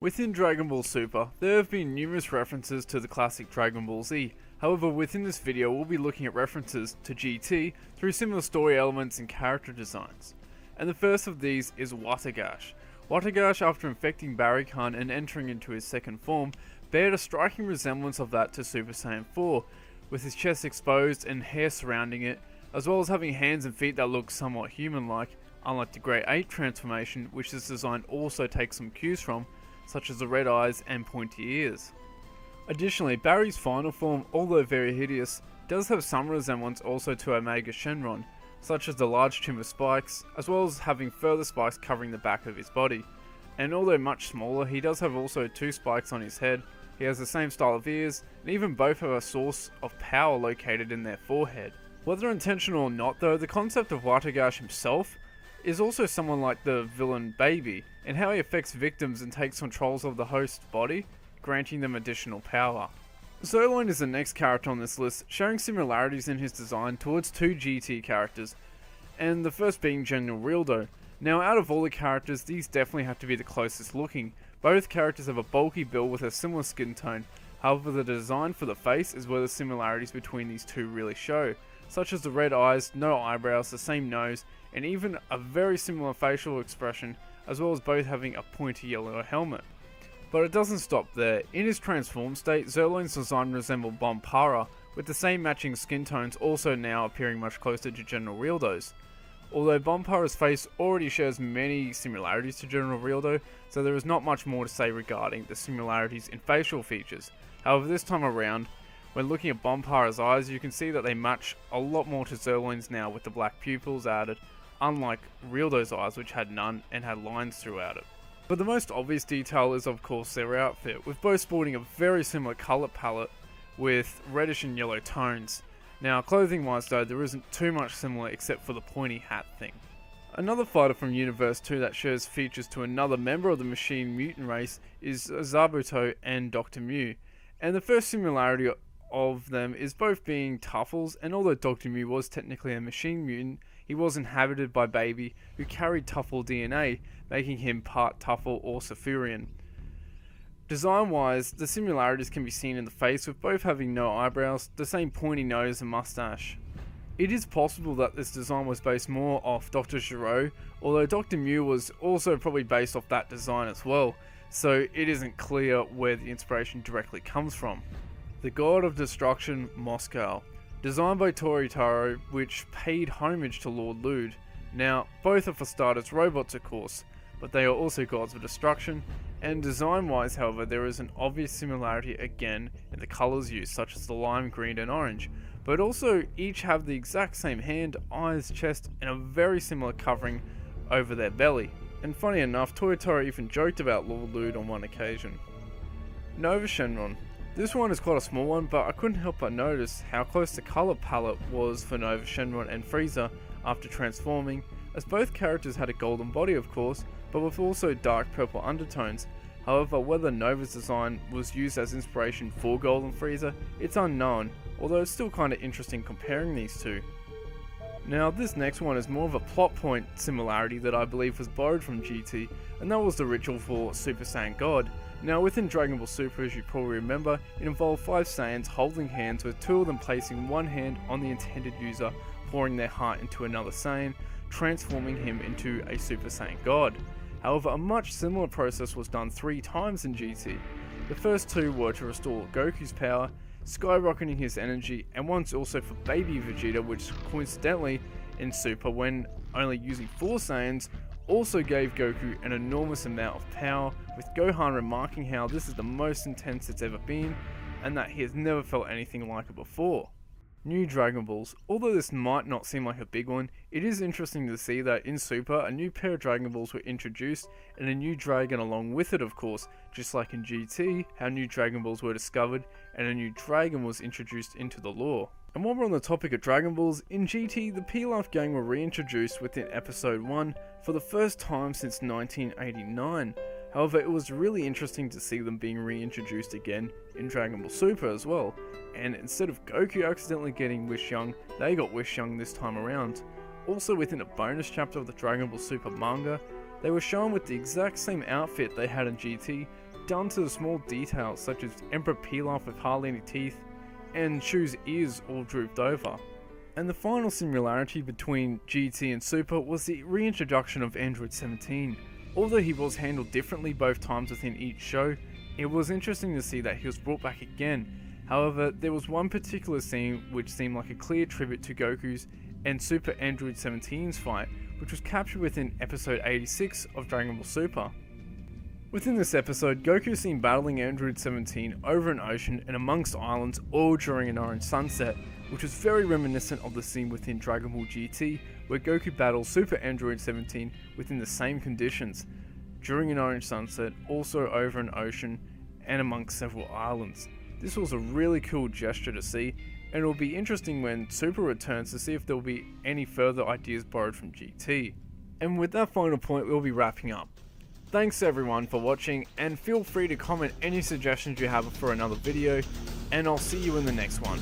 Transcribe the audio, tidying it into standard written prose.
Within Dragon Ball Super, there have been numerous references to the classic Dragon Ball Z. However, within this video we'll be looking at references to GT through similar story elements and character designs. And the first of these is Watagash. Watagash, after infecting Barry-Khan and entering into his second form, bared a striking resemblance of that to Super Saiyan 4, with his chest exposed and hair surrounding it, as well as having hands and feet that look somewhat human-like, unlike the Great Ape transformation, which this design also takes some cues from, such as the red eyes and pointy ears. Additionally, Barry's final form, although very hideous, does have some resemblance also to Omega Shenron, such as the large trim of spikes, as well as having further spikes covering the back of his body. And although much smaller, he does have also 2 spikes on his head, he has the same style of ears, and even both have a source of power located in their forehead. Whether intentional or not though, the concept of Watagash himself is also someone like the villain Baby, and how he affects victims and takes control of the host's body, granting them additional power. Sirloin is the next character on this list, sharing similarities in his design towards 2 GT characters, and the first being General Rildo. Now, out of all the characters, these definitely have to be the closest looking. Both characters have a bulky build with a similar skin tone, however the design for the face is where the similarities between these two really show, such as the red eyes, no eyebrows, the same nose, and even a very similar facial expression, as well as both having a pointy yellow helmet. But it doesn't stop there. In his transformed state, Sirloin's design resembled Bompara, with the same matching skin tones also now appearing much closer to General Rildo's. Although Bompara's face already shares many similarities to General Rildo, so there is not much more to say regarding the similarities in facial features. However, this time around, when looking at Bompara's eyes, you can see that they match a lot more to Sirloin's now with the black pupils added, unlike Rildo's eyes, which had none and had lines throughout it. But the most obvious detail is of course their outfit, with both sporting a very similar colour palette with reddish and yellow tones. Now, clothing wise though, there isn't too much similar except for the pointy hat thing. Another fighter from Universe 2 that shares features to another member of the machine mutant race is Zabuto and Dr. Mew, and the first similarity of them is both being Tuffles, and although Dr. Mew was technically a machine mutant, he was inhabited by Baby, who carried Tuffle DNA, making him part Tuffle or Saphirian. Design wise, the similarities can be seen in the face, with both having no eyebrows, the same pointy nose and mustache. It is possible that this design was based more off Dr. Gero, although Dr. Mew was also probably based off that design as well, so it isn't clear where the inspiration directly comes from. The God of Destruction, Moscow. Designed by Toriyama, which paid homage to Lord Lude. Now, both are for starters robots of course, but they are also gods of destruction, and design wise however there is an obvious similarity again in the colours used, such as the lime green and orange, but also each have the exact same hand, eyes, chest, and a very similar covering over their belly. And funny enough, Toriyama even joked about Lord Lude on one occasion. Nova Shenron. This one is quite a small one, but I couldn't help but notice how close the colour palette was for Nova Shenron and Frieza after transforming, as both characters had a golden body of course, but with also dark purple undertones. However, whether Nova's design was used as inspiration for Golden Frieza, it's unknown, although it's still kinda interesting comparing these two. Now this next one is more of a plot point similarity that I believe was borrowed from GT, and that was the ritual for Super Saiyan God. Now within Dragon Ball Super, as you probably remember, it involved 5 Saiyans holding hands, with 2 of them placing one hand on the intended user, pouring their heart into another Saiyan, transforming him into a Super Saiyan God. However, a much similar process was done 3 times in GT. The first 2 were to restore Goku's power, skyrocketing his energy, and once also for Baby Vegeta, which coincidentally in Super, when only using 4 Saiyans, also gave Goku an enormous amount of power, with Gohan remarking how this is the most intense it's ever been, and that he has never felt anything like it before. New Dragon Balls. Although this might not seem like a big one, it is interesting to see that in Super, a new pair of Dragon Balls were introduced, and a new dragon along with it of course, just like in GT, how new Dragon Balls were discovered, and a new dragon was introduced into the lore. And while we're on the topic of Dragon Balls, in GT, the Pilaf gang were reintroduced within episode 1 for the first time since 1989. However, it was really interesting to see them being reintroduced again in Dragon Ball Super as well, and instead of Goku accidentally getting Wish Young, they got Wish Young this time around. Also within a bonus chapter of the Dragon Ball Super manga, they were shown with the exact same outfit they had in GT, down to the small details such as Emperor Pilaf with Harleni teeth and Shu's ears all drooped over. And the final similarity between GT and Super was the reintroduction of Android 17. Although he was handled differently both times within each show, it was interesting to see that he was brought back again. However, there was one particular scene which seemed like a clear tribute to Goku's and Super Android 17's fight, which was captured within episode 86 of Dragon Ball Super. Within this episode, Goku is seen battling Android 17 over an ocean and amongst islands, all during an orange sunset, which was very reminiscent of the scene within Dragon Ball GT, where Goku battles Super Android 17 within the same conditions, during an orange sunset, also over an ocean, and amongst several islands. This was a really cool gesture to see, and it will be interesting when Super returns to see if there will be any further ideas borrowed from GT. And with that final point, we'll be wrapping up. Thanks everyone for watching, and feel free to comment any suggestions you have for another video, and I'll see you in the next one.